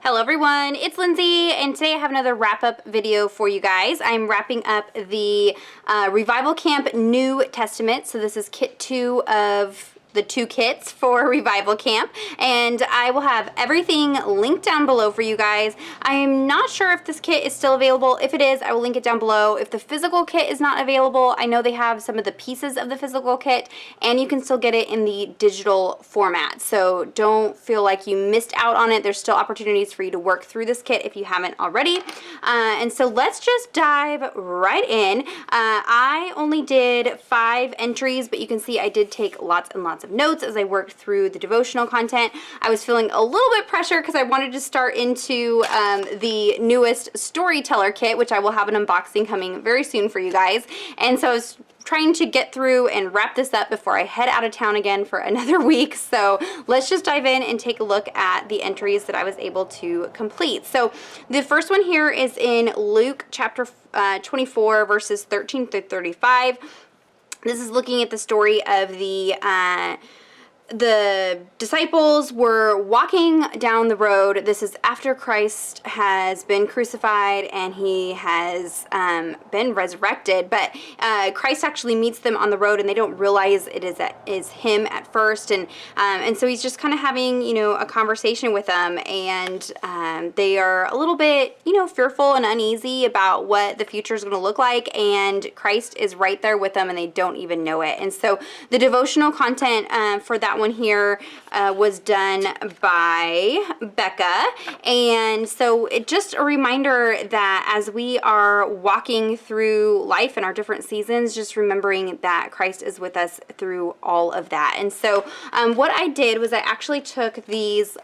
Hello everyone, it's Lindsay, and today I have another wrap-up video for you guys. I'm wrapping up the Revival Camp New Testament, so this is kit 2 of the 2 kits for Revival Camp, and I will have everything linked down below for you guys. I am not sure if this kit is still available. If it is, I will link it down below. If the physical kit is not available, I know they have some of the pieces of the physical kit, and you can still get it in the digital format, so don't feel like you missed out on it. There's still opportunities for you to work through this kit if you haven't already. And so let's just dive right in. I only did 5 entries, but you can see I did take lots and lots of notes as I worked through the devotional content. I was feeling a little bit pressure because I wanted to start into the newest storyteller kit, which I will have an unboxing coming very soon for you guys. And so I was trying to get through and wrap this up before I head out of town again for another week. So let's just dive in and take a look at the entries that I was able to complete. So the first one here is in Luke chapter 24 verses 13 through 35. This is looking at the story of the disciples were walking down the road. This is after Christ has been crucified and he has been resurrected, but Christ actually meets them on the road and they don't realize it is him at first, and so he's just kind of having, you know, a conversation with them, and they are a little bit, you know, fearful and uneasy about what the future is going to look like, and Christ is right there with them and they don't even know it. And so the devotional content for that one here was done by Becca, and so it just a reminder that as we are walking through life in our different seasons, just remembering that Christ is with us through all of that. And so what I did was I actually took these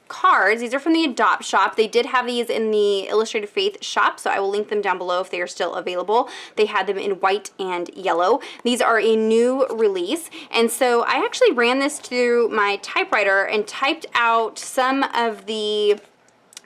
cards. These are from the Adopt shop. They did have these in the Illustrated Faith shop, so I will link them down below if they are still available. They had them in white and yellow. These are a new release, and so I actually ran this through my typewriter and typed out some of the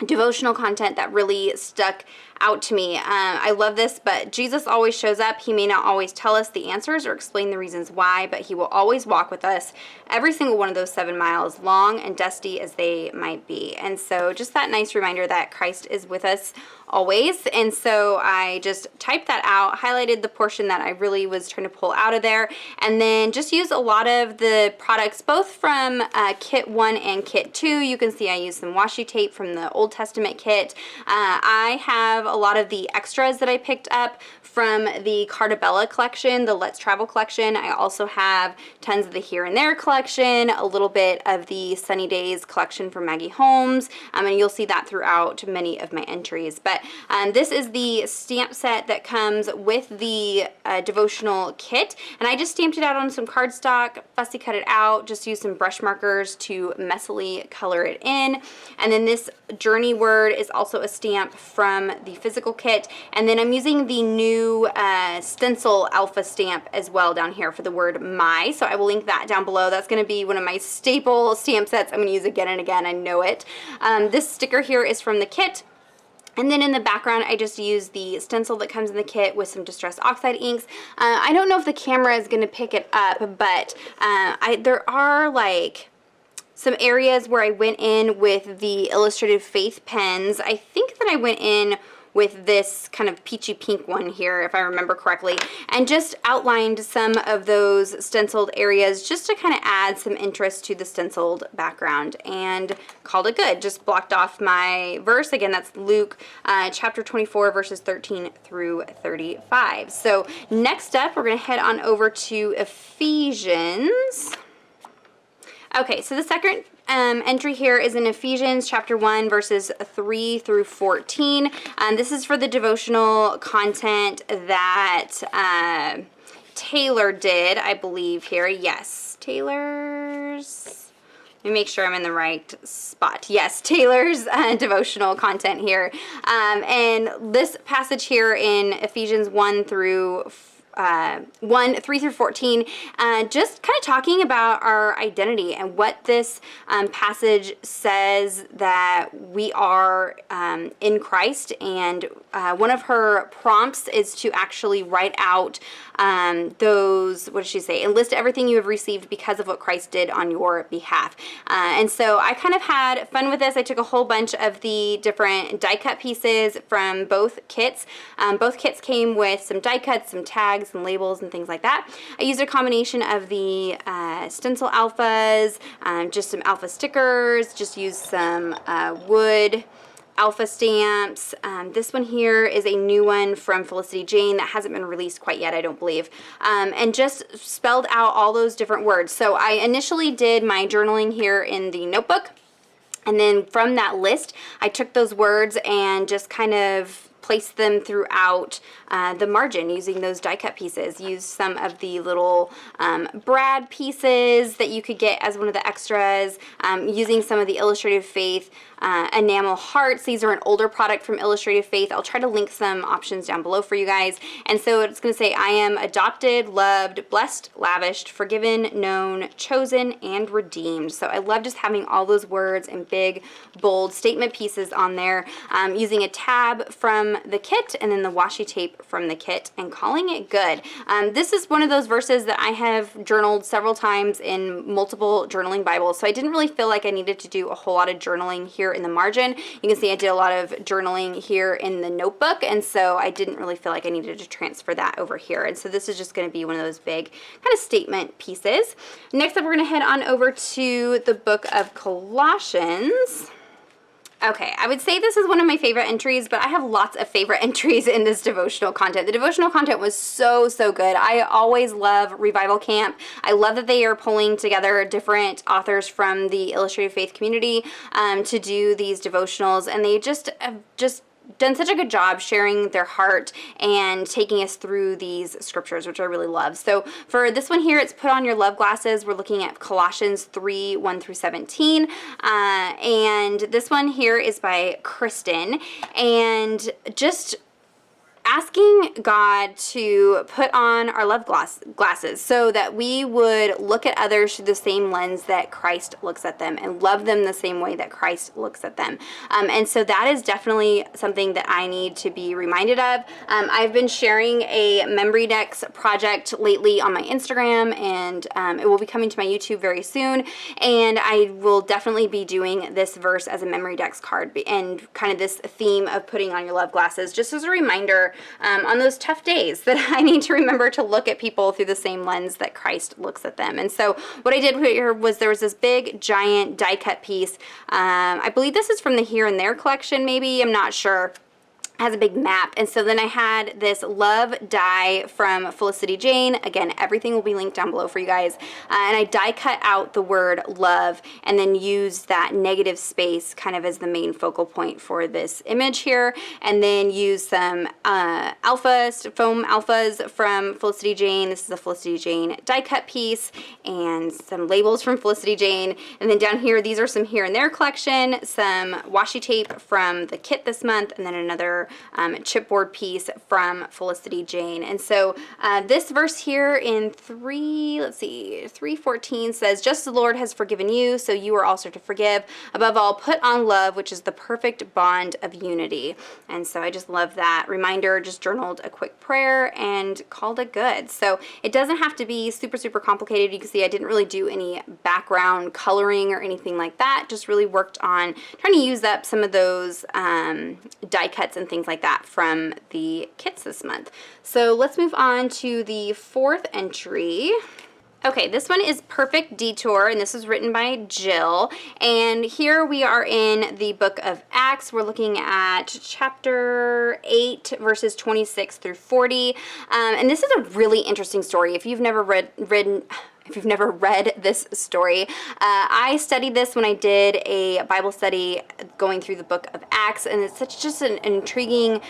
devotional content that really stuck out to me. I love this, but Jesus always shows up. He may not always tell us the answers or explain the reasons why, but he will always walk with us every single one of those 7 miles, long and dusty as they might be. And so just that nice reminder that Christ is with us always. And so I just typed that out, highlighted the portion that I really was trying to pull out of there, and then just use a lot of the products both from kit 1 and kit 2. You can see I used some washi tape from the Old Testament kit. I have a lot of the extras that I picked up from the Cartabella collection, the Let's Travel collection. I also have tons of the Here and There collection, a little bit of the Sunny Days collection from Maggie Holmes, and you'll see that throughout many of my entries. But this is the stamp set that comes with the devotional kit, and I just stamped it out on some cardstock, fussy cut it out, just used some brush markers to messily color it in. And then this journey word is also a stamp from the physical kit, and then I'm using the new stencil alpha stamp as well down here for the word my, so I will link that down below. That's going to be one of my staple stamp sets I'm going to use again and again, I know it. This sticker here is from the kit. And then in the background, I just use the stencil that comes in the kit with some Distress Oxide inks. I don't know if the camera is going to pick it up, but there are like some areas where I went in with the Illustrated Faith pens. I think that I went in with this kind of peachy pink one here, if I remember correctly, and just outlined some of those stenciled areas just to kind of add some interest to the stenciled background, and called it good. Just blocked off my verse. Again, that's Luke chapter 24 verses 13 through 35. So next up, we're going to head on over to Ephesians. Okay, so the second entry here is in Ephesians chapter 1 verses 3 through 14. This is for the devotional content that Taylor did, I believe here. Yes, Taylor's. Let me make sure I'm in the right spot. Yes, Taylor's devotional content here. And this passage here in Ephesians 1 through 1, 3 through 14, just kind of talking about our identity and what this passage says that we are in Christ. And one of her prompts is to actually write out those, what does she say? Enlist everything you have received because of what Christ did on your behalf. And so I kind of had fun with this. I took a whole bunch of the different die cut pieces from both kits. Both kits came with some die cuts, some tags and labels and things like that. I used a combination of the stencil alphas, just some alpha stickers, just used some wood alpha stamps. This one here is a new one from Felicity Jane that hasn't been released quite yet, I don't believe. And just spelled out all those different words. So I initially did my journaling here in the notebook. And then from that list, I took those words and just kind of placed them throughout the margin using those die cut pieces. Used some of the little brad pieces that you could get as one of the extras, using some of the Illustrated Faith enamel hearts. These are an older product from Illustrated Faith. I'll try to link some options down below for you guys. And so it's going to say, I am adopted, loved, blessed, lavished, forgiven, known, chosen, and redeemed. So I love just having all those words in big, bold statement pieces on there, using a tab from the kit and then the washi tape from the kit and calling it good. This is one of those verses that I have journaled several times in multiple journaling Bibles. So I didn't really feel like I needed to do a whole lot of journaling here in the margin. You can see I did a lot of journaling here in the notebook, and so I didn't really feel like I needed to transfer that over here. And so this is just going to be one of those big kind of statement pieces. Next up, we're going to head on over to the book of Colossians. Okay, I would say this is one of my favorite entries, but I have lots of favorite entries in this devotional content. The devotional content was so good. I always love Revival Camp. I love that they are pulling together different authors from the Illustrated Faith community to do these devotionals, and they have done such a good job sharing their heart and taking us through these scriptures, which I really love. So for this one here, it's Put On Your Love Glasses. We're looking at Colossians 3, 1 through 17. And this one here is by Kristen. And just asking God to put on our love glasses so that we would look at others through the same lens that Christ looks at them and love them the same way that Christ looks at them. And so that is definitely something that I need to be reminded of. I've been sharing a memory decks project lately on my Instagram, and it will be coming to my YouTube very soon. And I will definitely be doing this verse as a memory decks card and kind of this theme of putting on your love glasses, just as a reminder on those tough days that I need to remember to look at people through the same lens that Christ looks at them. And so what I did here was there was this big giant die cut piece. I believe this is from the Here and There collection, maybe, I'm not sure. Has a big map. And so then I had this love die from Felicity Jane. Again, everything will be linked down below for you guys. And I die cut out the word love and then used that negative space kind of as the main focal point for this image here. And then used some foam alphas from Felicity Jane. This is a Felicity Jane die cut piece and some labels from Felicity Jane. And then down here, these are some Here and There collection, some washi tape from the kit this month, and then another chipboard piece from Felicity Jane. And so this verse here in 3:14 says, just as the Lord has forgiven you, so you are also to forgive. Above all, put on love, which is the perfect bond of unity. And so I just love that reminder. Just journaled a quick prayer and called it good. So it doesn't have to be super complicated. You can see I didn't really do any background coloring or anything like that. Just really worked on trying to use up some of those die cuts and things like that from the kits this month. So let's move on to the fourth entry. Okay, this one is Perfect Detour, and this is written by Jill. And here we are in the book of Acts. We're looking at chapter 8, verses 26 through 40. And this is a really interesting story. If you've never read if you've never read this story. I studied this when I did a Bible study going through the book of Acts, and it's just an intriguing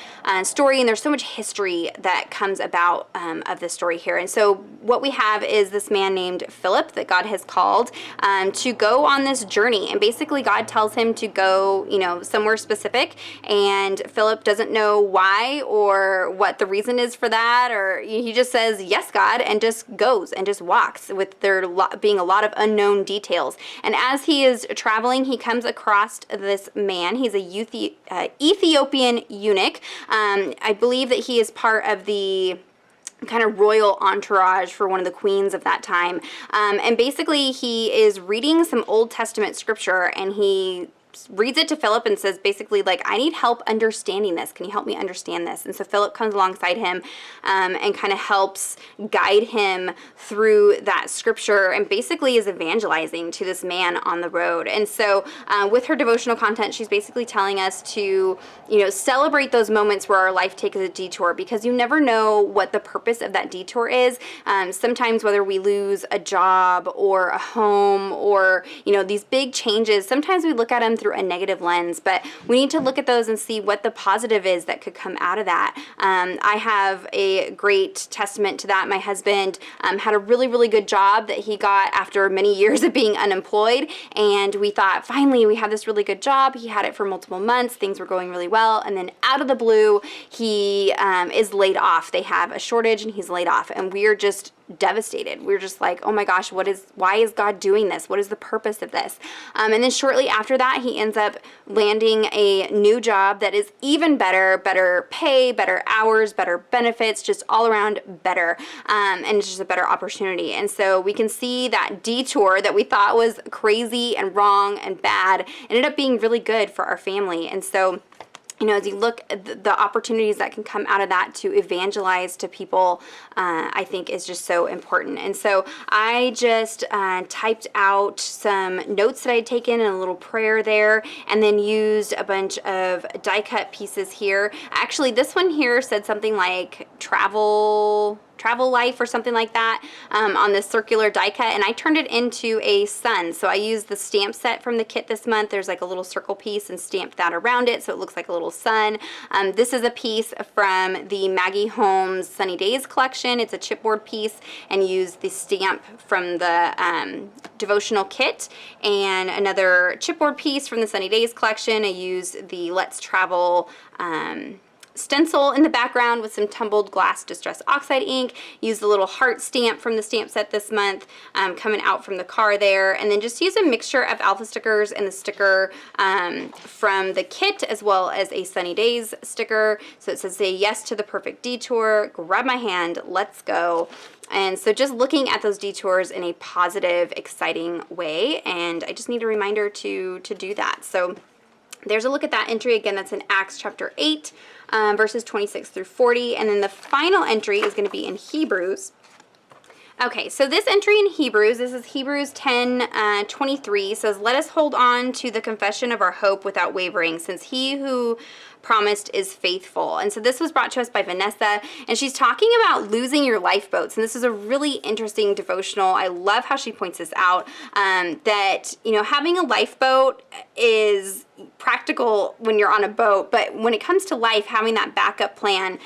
story, and there's so much history that comes about of this story here. And so what we have is this man named Philip that God has called to go on this journey, and basically God tells him to go, somewhere specific, and Philip doesn't know why or what the reason is for that, or he just says, yes, God, and just goes and just walks with there being a lot of unknown details. And as he is traveling, he comes across this man. He's a Ethiopian eunuch. I believe that he is part of the kind of royal entourage for one of the queens of that time. And basically he is reading some Old Testament scripture, and he reads it to Philip and says basically like, I need help understanding this. Can you help me understand this? And so Philip comes alongside him and kind of helps guide him through that scripture, and basically is evangelizing to this man on the road. And so with her devotional content, she's basically telling us to, celebrate those moments where our life takes a detour, because you never know what the purpose of that detour is. Sometimes whether we lose a job or a home or, these big changes, sometimes we look at them through a negative lens, but we need to look at those and see what the positive is that could come out of that. I have a great testament to that. My husband had a really, really good job that he got after many years of being unemployed, and we thought, finally, we have this really good job. He had it for multiple months. Things were going really well, and then out of the blue, he is laid off. They have a shortage, and he's laid off, and we're just devastated. We're just like, oh my gosh, why is God doing this? What is the purpose of this? And then shortly after that, he ends up landing a new job that is even better pay, better hours, better benefits, just all around better. And it's just a better opportunity. And so we can see that detour that we thought was crazy and wrong and bad ended up being really good for our family. And so as you look at the opportunities that can come out of that to evangelize to people, I think is just so important. And so I just typed out some notes that I had taken and a little prayer there, and then used a bunch of die cut pieces here. Actually, this one here said something like travel life or something like that on this circular die cut, and I turned it into a sun. So I used the stamp set from the kit this month. There's like a little circle piece and stamped that around it so it looks like a little sun. This is a piece from the Maggie Holmes Sunny Days collection. It's a chipboard piece, and used the stamp from the devotional kit, and another chipboard piece from the Sunny Days collection. I used the Let's Travel stencil in the background with some tumbled glass distress oxide ink. Used the little heart stamp from the stamp set this month coming out from the car there, and then just use a mixture of alpha stickers and the sticker from the kit, as well as a Sunny Days sticker. So it says, say yes to the perfect detour, grab my hand, let's go. And so just looking at those detours in a positive, exciting way, and I just need a reminder to do that. So there's a look at that entry. Again, that's in Acts chapter 8, verses 26 through 40. And then the final entry is going to be in Hebrews. Okay, so this entry in Hebrews, this is Hebrews 10:23, says, let us hold on to the confession of our hope without wavering, since he who promised is faithful. And so this was brought to us by Vanessa, and she's talking about losing your lifeboats. And this is a really interesting devotional. I love how she points this out, that, having a lifeboat is practical when you're on a boat, but when it comes to life, having that backup plan,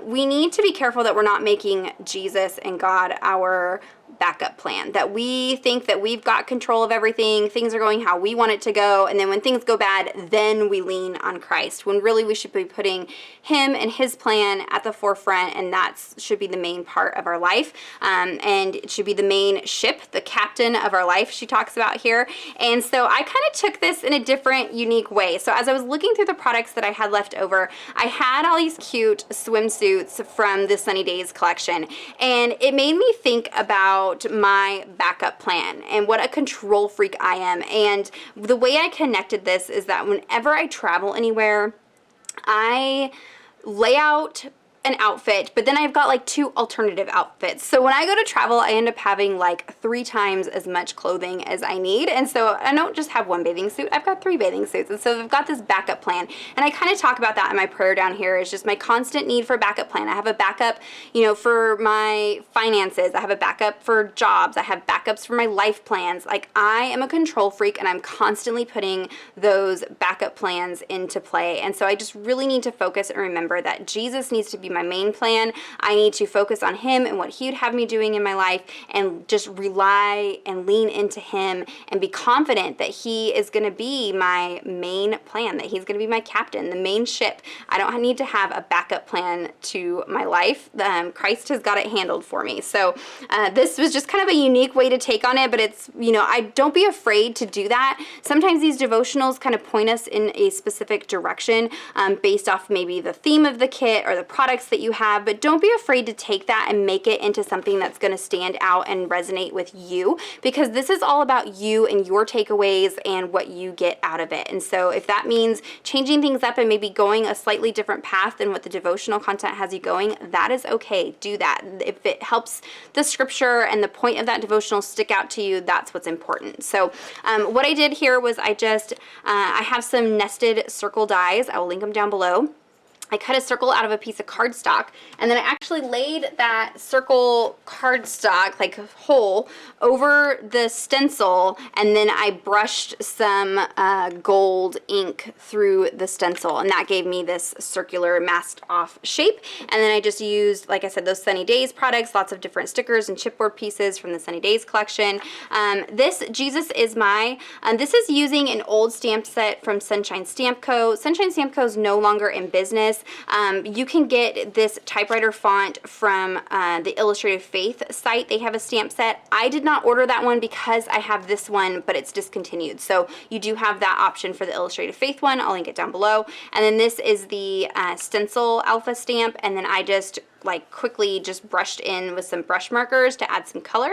we need to be careful that we're not making Jesus and God our backup plan, that we think that we've got control of everything, things are going how we want it to go, and then when things go bad, then we lean on Christ, when really we should be putting him and his plan at the forefront, and that should be the main part of our life, and it should be the main ship, the captain of our life, she talks about here. And so I kind of took this in a different, unique way. So as I was looking through the products that I had left over, I had all these cute swimsuits from the Sunny Days collection, and it made me think about my backup plan and what a control freak I am. And the way I connected this is that whenever I travel anywhere, I lay out an outfit, but then I've got like 2 alternative outfits. So when I go to travel, I end up having like 3 times as much clothing as I need. And so I don't just have 1 bathing suit, I've got 3 bathing suits. And so I've got this backup plan. And I kind of talk about that in my prayer down here. It's just my constant need for a backup plan. I have a backup, you know, for my finances. I have a backup for jobs. I have backups for my life plans. Like, I am a control freak, and I'm constantly putting those backup plans into play. And so I just really need to focus and remember that Jesus needs to be my main plan. I need to focus on him and what he would have me doing in my life, and just rely and lean into him and be confident that he is going to be my main plan, that he's going to be my captain, the main ship. I don't need to have a backup plan to my life. Christ has got it handled for me. So this was just kind of a unique way to take on it, but it's, you know, I don't be afraid to do that. Sometimes these devotionals kind of point us in a specific direction based off maybe the theme of the kit or the products that you have, but don't be afraid to take that and make it into something that's going to stand out and resonate with you, because this is all about you and your takeaways and what you get out of it. And so if that means changing things up and maybe going a slightly different path than what the devotional content has you going, that is okay. Do that. If it helps the scripture and the point of that devotional stick out to you, that's what's important. So what I did here was I have some nested circle dies. I will link them down below. I cut a circle out of a piece of cardstock, and then I actually laid that circle cardstock, like hole, over the stencil, and then I brushed some gold ink through the stencil, and that gave me this circular masked off shape. And then I just used, like I said, those Sunny Days products, lots of different stickers and chipboard pieces from the Sunny Days collection. This Jesus is my, this is using an old stamp set from Sunshine Stamp Co. Sunshine Stamp Co. is no longer in business. You can get this typewriter font from the Illustrated Faith site. They have a stamp set. I did not order that one because I have this one, but it's discontinued. So you do have that option for the Illustrated Faith one. I'll link it down below. And then this is the stencil alpha stamp, and then I just like quickly just brushed in with some brush markers to add some color.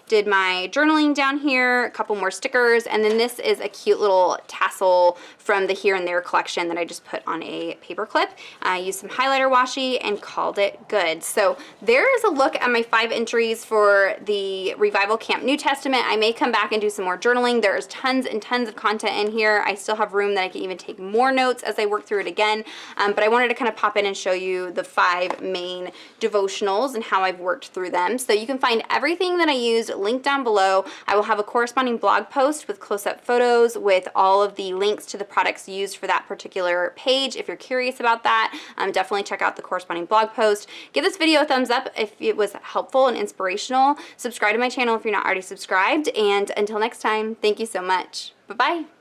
Did my journaling down here, a couple more stickers, and then this is a cute little tassel from the Here and There collection that I just put on a paper clip. I used some highlighter washi and called it good. So there is a look at my 5 entries for the Revival Camp New Testament. I may come back and do some more journaling. There's tons and tons of content in here. I still have room that I can even take more notes as I work through it again. But I wanted to kind of pop in and show you the 5 main devotionals and how I've worked through them. So you can find everything that I used linked down below. I will have a corresponding blog post with close-up photos with all of the links to the products used for that particular page. If you're curious about that, definitely check out the corresponding blog post. Give this video a thumbs up if it was helpful and inspirational. Subscribe to my channel if you're not already subscribed. And until next time, thank you so much. Bye-bye.